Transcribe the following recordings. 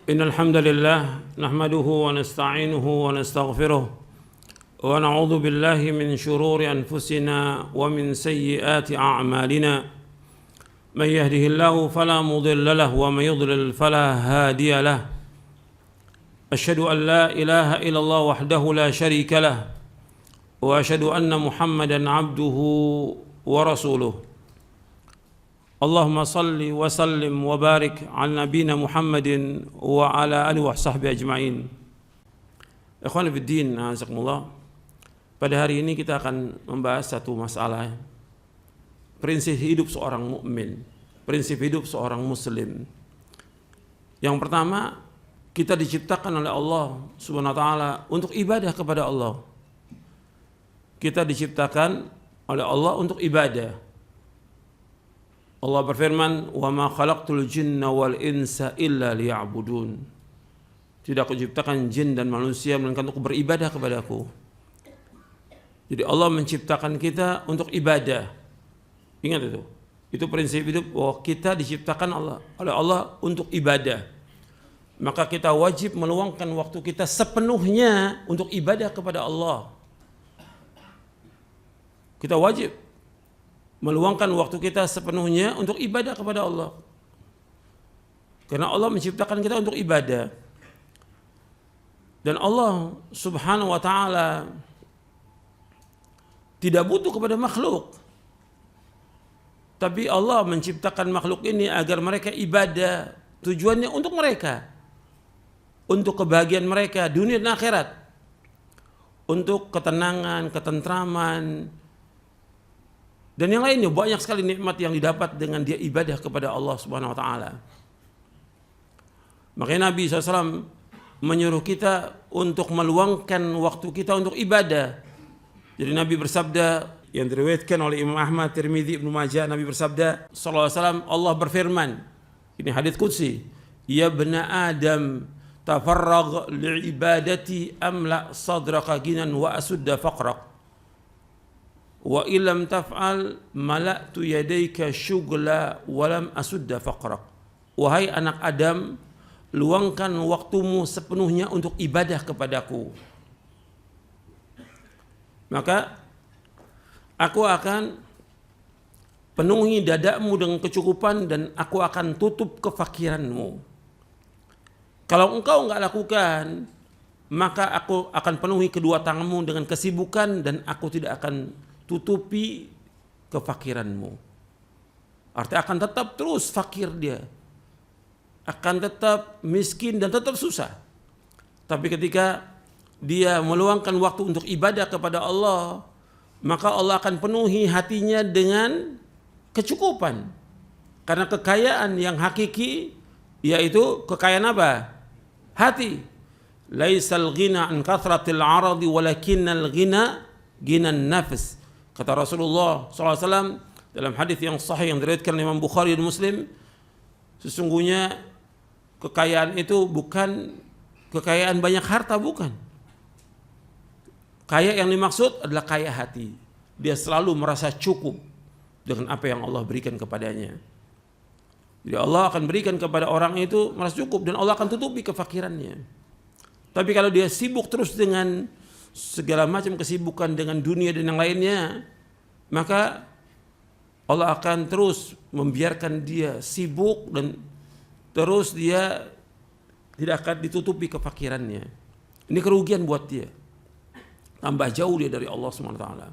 إن الحمد لله نحمده ونستعينه ونستغفره ونعوذ بالله من شرور أنفسنا ومن سيئات أعمالنا من يهده الله فلا مضل له ومن يضلل فلا هادي له أشهد أن لا إله إلا الله وحده لا شريك له وأشهد أن محمدا عبده ورسوله اللهم صل وسلم وبارك على نبينا محمد وعلى آله وصحبه أجمعين. Ikhwan fiddin, azakumullah. Pada hari ini kita akan membahas satu masalah, prinsip hidup seorang mukmin, prinsip hidup seorang muslim. Yang pertama, kita diciptakan oleh Allah Subhanahu wa taala untuk ibadah kepada Allah. Kita diciptakan oleh Allah untuk ibadah. Allah berfirman, "Wa ma khalaqtul jinna wal insa illa liya'budun." Tidak aku ciptakan jin dan manusia melainkan untuk beribadah kepadaku. Jadi Allah menciptakan kita untuk ibadah. Ingat itu. Itu prinsip hidup bahwa kita diciptakan oleh Allah untuk ibadah. Maka kita wajib meluangkan waktu kita sepenuhnya untuk ibadah kepada Allah. Kita wajib meluangkan waktu kita sepenuhnya untuk ibadah kepada Allah. Karena Allah menciptakan kita untuk ibadah. Dan Allah Subhanahu wa taala tidak butuh kepada makhluk. Tapi Allah menciptakan makhluk ini agar mereka ibadah. Tujuannya untuk mereka. Untuk kebahagiaan mereka dunia dan akhirat. Untuk ketenangan, ketentraman, dan yang lainnya, banyak sekali nikmat yang didapat dengan dia ibadah kepada Allah Subhanahu wa taala. Makanya Nabi SAW menyuruh kita untuk meluangkan waktu kita untuk ibadah. Jadi Nabi bersabda, yang diriwayatkan oleh Imam Ahmad, Tirmidzi, Ibnu Majah, Nabi bersabda sallallahu alaihi wasallam, Allah berfirman, ini hadits qudsi, "Ya bani Adam, tafarragh li'ibadati amla sadraka ginan wa asudda faqrak. Wa illam taf'al mala'tu yadayka syughla walam asudda faqrak." Wahai anak Adam, luangkan waktumu sepenuhnya untuk ibadah kepadaku. Maka aku akan penuhi dadamu dengan kecukupan dan aku akan tutup kefakiranmu. Kalau engkau enggak lakukan, maka aku akan penuhi kedua tanganmu dengan kesibukan dan aku tidak akan tutupi kefakiranmu. Artinya akan tetap terus fakir dia. Akan tetap miskin dan tetap susah. Tapi ketika dia meluangkan waktu untuk ibadah kepada Allah, maka Allah akan penuhi hatinya dengan kecukupan. Karena kekayaan yang hakiki yaitu kekayaan apa? Hati. Laisal ghina an kathratil aradi walakinnal ghina ghinan nafs. Kata Rasulullah SAW dalam hadis yang sahih yang diriwayatkan oleh Imam Bukhari dan Muslim, sesungguhnya kekayaan itu bukan kekayaan banyak harta, bukan. Kaya yang dimaksud adalah kaya hati. Dia selalu merasa cukup dengan apa yang Allah berikan kepadanya. Jadi Allah akan berikan kepada orang itu merasa cukup dan Allah akan tutupi kefakirannya. Tapi kalau dia sibuk terus dengan segala macam kesibukan dengan dunia dan yang lainnya, maka Allah akan terus membiarkan dia sibuk dan terus dia tidak akan ditutupi kefakirannya. Ini kerugian buat dia. Tambah jauh dia dari Allah Subhanahu wa taala.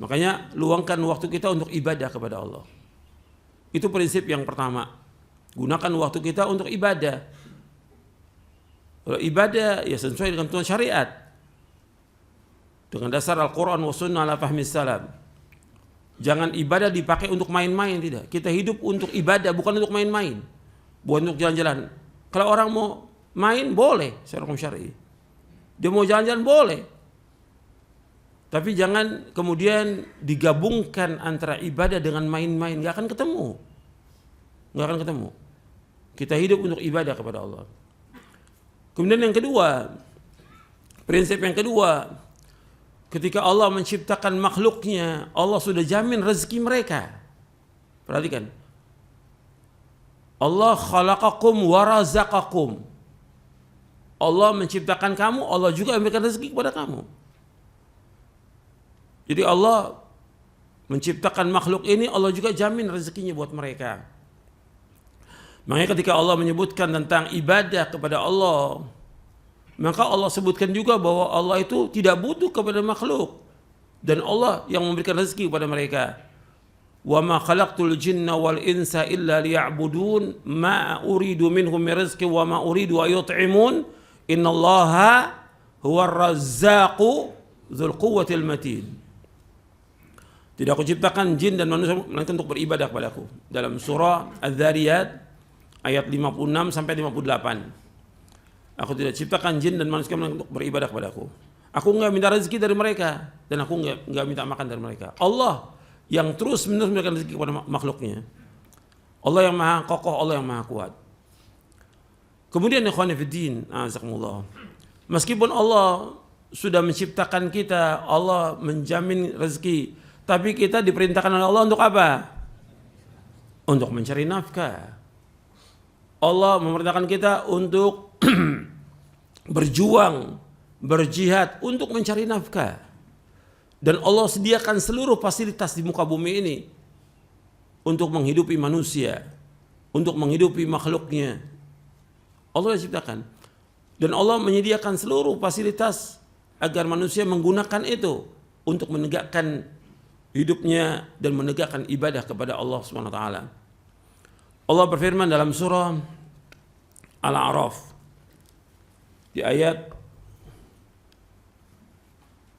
Makanya luangkan waktu kita untuk ibadah kepada Allah. Itu prinsip yang pertama. Gunakan waktu kita untuk ibadah. Kalau ibadah ya sesuai dengan tuntunan syariat. Dengan dasar Al-Quran wa sunnah ala fahmi salam. Jangan ibadah dipakai untuk main-main, tidak. Kita hidup untuk ibadah, bukan untuk main-main. Bukan untuk jalan-jalan. Kalau orang mau main, boleh secara hukum syar'i. Dia mau jalan-jalan, boleh. Tapi jangan kemudian digabungkan antara ibadah dengan main-main. Gak akan ketemu. Gak akan ketemu. Kita hidup untuk ibadah kepada Allah. Kemudian yang kedua, prinsip yang kedua, ketika Allah menciptakan makhluknya, Allah sudah jamin rezeki mereka. Perhatikan. Allah khalaqakum wa razaqakum. Allah menciptakan kamu, Allah juga memberikan rezeki kepada kamu. Jadi Allah menciptakan makhluk ini, Allah juga jamin rezekinya buat mereka. Makanya ketika Allah menyebutkan tentang ibadah kepada Allah, maka Allah sebutkan juga bahwa Allah itu tidak butuh kepada makhluk. Dan Allah yang memberikan rezeki kepada mereka. Wa ma khalaqtul jinna wal insa illa liya'budun ma uridu minhum min rizqi wa ma uridu an yut'imun innallaha huwar razzaqu dzul quwwatil matin. Tidak aku ciptakan jin dan manusia melainkan untuk beribadah kepadaku. Dalam surah Az-Zariyat ayat 56 sampai 58. Aku tidak ciptakan jin dan manusia melainkan untuk beribadah kepadaku. Aku enggak minta rezeki dari mereka dan aku enggak minta makan dari mereka. Allah yang terus menerus memberikan rezeki kepada makhluknya. Allah yang maha kokoh, Allah yang maha kuat. Kemudian ikhwan fillah, azakumullah. Meskipun Allah sudah menciptakan kita, Allah menjamin rezeki, tapi kita diperintahkan oleh Allah untuk apa? Untuk mencari nafkah. Allah memerintahkan kita untuk berjuang, berjihad untuk mencari nafkah. Dan Allah sediakan seluruh fasilitas di muka bumi ini untuk menghidupi manusia, untuk menghidupi makhluknya. Allah yang ciptakan. Dan Allah menyediakan seluruh fasilitas agar manusia menggunakan itu untuk menegakkan hidupnya dan menegakkan ibadah kepada Allah Subhanahu wa taala. Allah berfirman dalam surah Al-A'raf di ayat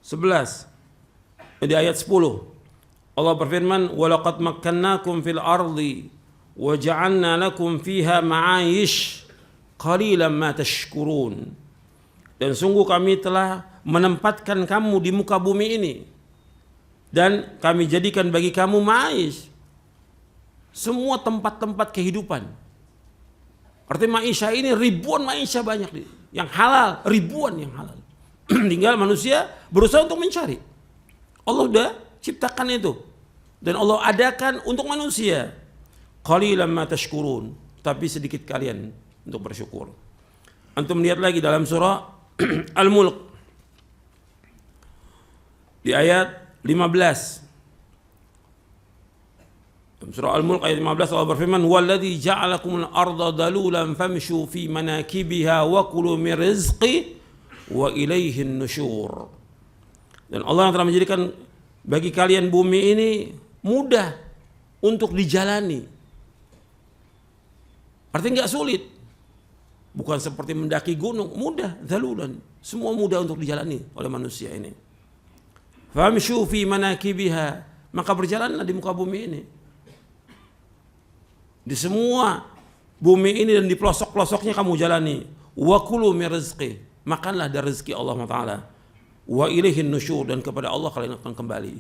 11, di ayat 10. Allah berfirman, "Wa laqad makkannakum fil ardi wa ja'alna lakum fiha ma'ayish qalilan ma tashkurun." Dan sungguh kami telah menempatkan kamu di muka bumi ini dan kami jadikan bagi kamu ma'aish, semua tempat-tempat kehidupan. Artinya ma'isha ini ribuan ma'isha banyak yang halal, ribuan yang halal. Tinggal manusia berusaha untuk mencari. Allah sudah ciptakan itu dan Allah adakan untuk manusia. Qalilan ma tashkurun, tapi sedikit kalian untuk bersyukur. Antum lihat lagi dalam surah Al-Mulk di ayat 15. Dalam surah Al-Mulk ayat 15 Allah berfirman, "Walladzi ja'alakumul arda dalulan famshu fi manakibiha wa kulu min rizqi wa ilaihin nusyur." Dan Allah yang telah menjadikan bagi kalian bumi ini mudah untuk dijalani. Artinya enggak sulit. Bukan seperti mendaki gunung, mudah, dalulan. Semua mudah untuk dijalani oleh manusia ini. Famshu fi manakibiha, maka berjalanlah di muka bumi ini. Di semua bumi ini dan di pelosok-pelosoknya kamu jalani. Wa kulu min rizqi, makanlah dari rezeki Allah Taala. Wa ilaihin nusyur, dan kepada Allah kalian akan kembali.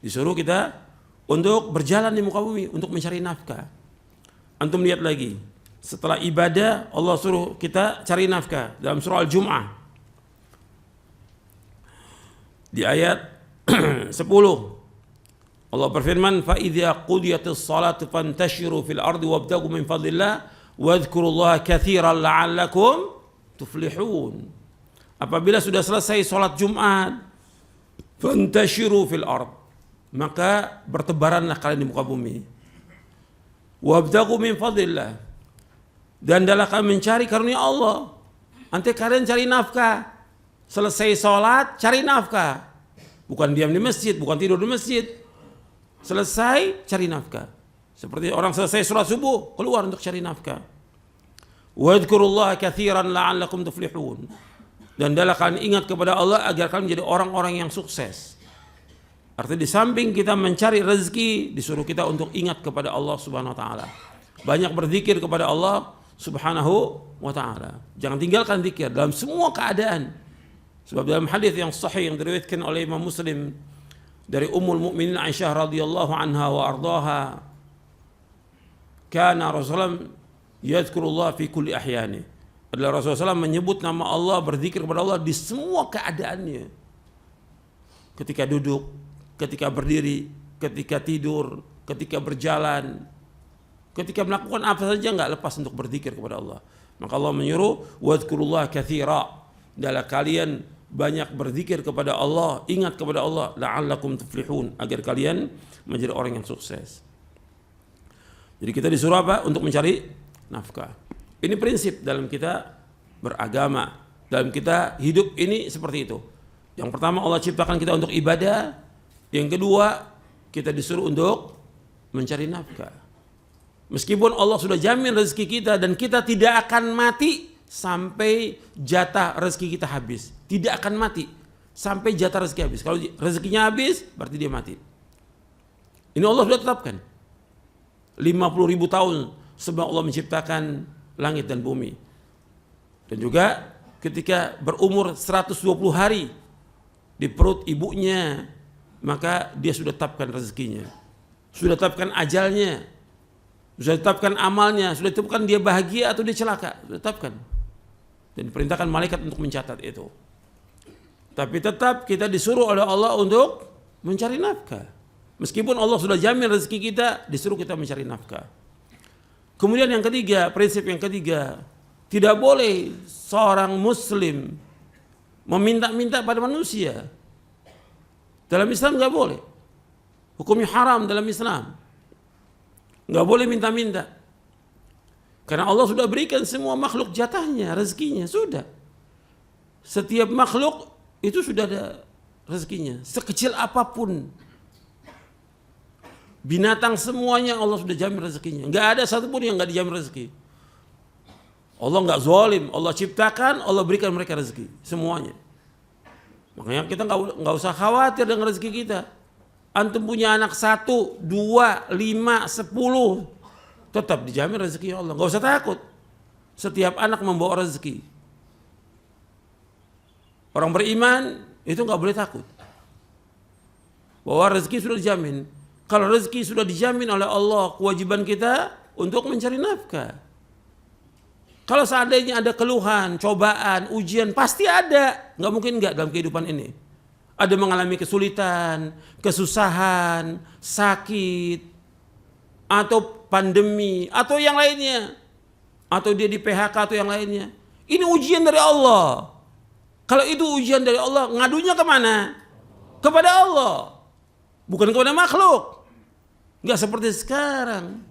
Disuruh kita untuk berjalan di muka bumi untuk mencari nafkah. Antum lihat lagi, setelah ibadah Allah suruh kita cari nafkah dalam surah Al-Jum'ah di ayat 10. Allah berfirman, "Fa idza qudiyatis salatu fantashiru fil ardi wabtaghu min fadlillah wadhkurullaha katsiran la'allakum tuflihun." Apabila sudah selesai salat Jumat, fantashiru fil ard, maka bertebaranlah kalian di muka bumi. Wabtaghu min fadlillah, dan adalah kalian mencari karunia Allah. Nanti kalian cari nafkah. Selesai salat cari nafkah. Bukan diam di masjid, bukan tidur di masjid. Selesai cari nafkah. Seperti orang selesai sholat subuh keluar untuk cari nafkah. Wadhkurullaha katsiran la'allakum tuflihun. Dan adalah kalian ingat kepada Allah agar kalian menjadi orang-orang yang sukses. Artinya di samping kita mencari rezeki, disuruh kita untuk ingat kepada Allah Subhanahu wa taala. Banyak berzikir kepada Allah Subhanahu wa taala. Jangan tinggalkan zikir dalam semua keadaan. Sebab dalam hadis yang sahih yang diriwayatkan oleh Imam Muslim dari Ummul Mukminin Aisyah radhiyallahu anha wa ardhaha, kana Rasulullah yadhkurullah fi kulli ahyani. Adalah Rasulullah SAW menyebut nama Allah, berzikir kepada Allah di semua keadaannya. Ketika duduk, ketika berdiri, ketika tidur, ketika berjalan, Ketika melakukan apa saja nggak lepas untuk berzikir kepada Allah. Maka Allah menyuruh wadhkurullaha katsira. Adalah kalian banyak berzikir kepada Allah, ingat kepada Allah, la'allakum tuflihun, agar kalian menjadi orang yang sukses. Jadi kita disuruh apa? Untuk mencari nafkah. Ini prinsip dalam kita beragama, dalam kita hidup ini seperti itu. Yang pertama, Allah ciptakan kita untuk ibadah. Yang kedua, kita disuruh untuk mencari nafkah. Meskipun Allah sudah jamin rezeki kita dan kita tidak akan mati sampai jatah rezeki kita habis. Tidak akan mati sampai jatah rezeki habis. Kalau rezekinya habis, berarti dia mati. Ini Allah sudah tetapkan. 50.000 tahun sebelum Allah menciptakan langit dan bumi. Dan juga ketika berumur 120 hari di perut ibunya, maka dia sudah tetapkan rezekinya. Sudah tetapkan ajalnya. Sudah tetapkan amalnya, sudah tetapkan dia bahagia atau dia celaka, sudah tetapkan. Dan diperintahkan malaikat untuk mencatat itu. Tapi tetap kita disuruh oleh Allah untuk mencari nafkah. Meskipun Allah sudah jamin rezeki kita, disuruh kita mencari nafkah. Kemudian yang ketiga, prinsip yang ketiga, tidak boleh seorang muslim meminta-minta pada manusia. Dalam Islam nggak boleh. Hukumnya haram dalam Islam. Nggak boleh minta-minta. Karena Allah sudah berikan semua makhluk jatahnya, rezekinya, sudah. Setiap makhluk itu sudah ada rezekinya. Sekecil apapun. Binatang semuanya Allah sudah jamin rezekinya. Nggak ada satupun yang nggak dijamin rezeki. Allah nggak zalim. Allah ciptakan, Allah berikan mereka rezeki. Semuanya. Makanya kita nggak usah khawatir dengan rezeki kita. Antum punya anak 1, 2, 5, 10, tetap dijamin rezeki Allah. Gak usah takut. Setiap anak membawa rezeki. Orang beriman itu gak boleh takut. Bahwa rezeki sudah dijamin. Kalau rezeki sudah dijamin oleh Allah, kewajiban kita untuk mencari nafkah. Kalau seandainya ada keluhan, cobaan, ujian, pasti ada. Gak mungkin gak dalam kehidupan ini. Ada mengalami kesulitan, kesusahan, sakit, atau pandemi, atau yang lainnya. Atau dia di PHK atau yang lainnya. Ini ujian dari Allah. Kalau itu ujian dari Allah, ngadunya kemana? Kepada Allah. Bukan kepada makhluk. Nggak seperti sekarang.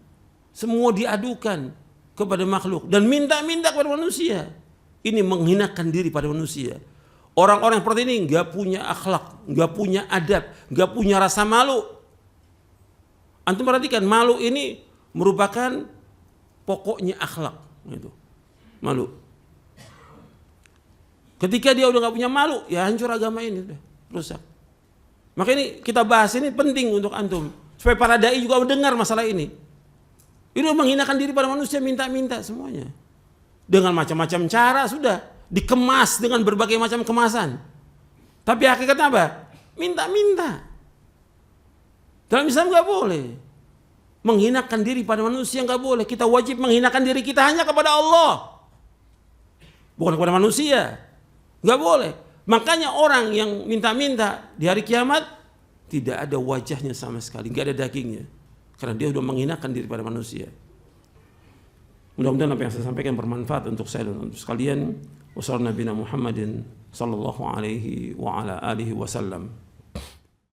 Semua diadukan kepada makhluk. Dan minta-minta kepada manusia. Ini menghinakan diri pada manusia. Orang-orang seperti ini nggak punya akhlak, nggak punya adab, nggak punya rasa malu. Antum perhatikan, malu ini merupakan pokoknya akhlak. Itu. Malu. Ketika dia udah nggak punya malu, ya hancur agama ini, udah rusak. Maka ini kita bahas ini penting untuk antum, supaya para dai juga mendengar masalah ini. Ini menghinakan diri pada manusia, minta-minta semuanya. Dengan macam-macam cara sudah. Dikemas dengan berbagai macam kemasan. Tapi hakikatnya apa? Minta-minta. Dalam Islam nggak boleh. Menghinakan diri pada manusia nggak boleh. Kita wajib menghinakan diri kita hanya kepada Allah. Bukan kepada manusia. Nggak boleh. Makanya orang yang minta-minta di hari kiamat tidak ada wajahnya sama sekali. Nggak ada dagingnya. Karena dia sudah menghinakan diri pada manusia. Mudah-mudahan apa yang saya sampaikan bermanfaat untuk saya dan untuk sekalian. Wassalamualaikum warahmatullahi wabarakatuh.